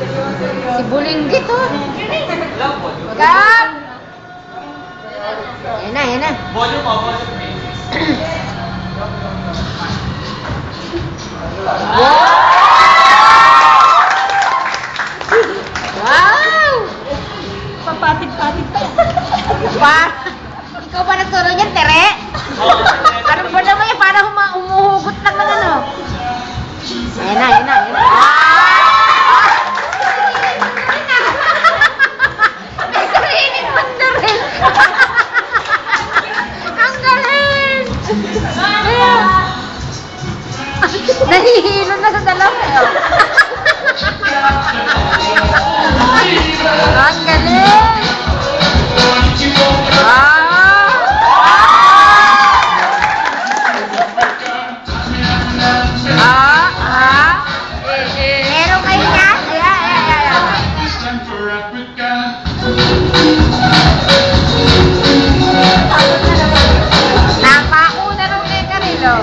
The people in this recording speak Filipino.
Si Bulinggit, oh. Kap! Yan na, yan na. Volume mo, volume mo. Wow! Papatit-patit pa. Ikaw ba nagturo niyan, Tere? Ano ba naman yan? Parang umuhugot lang ng ano. Ayan na, ayan na, ayan na. Ay, karinig mo na rin. Ang galing! Ayan. Nahihilo na sa dalawa. Ang galing! Meron kayo yan? Ayan. Napauna nung Eka rin, oh.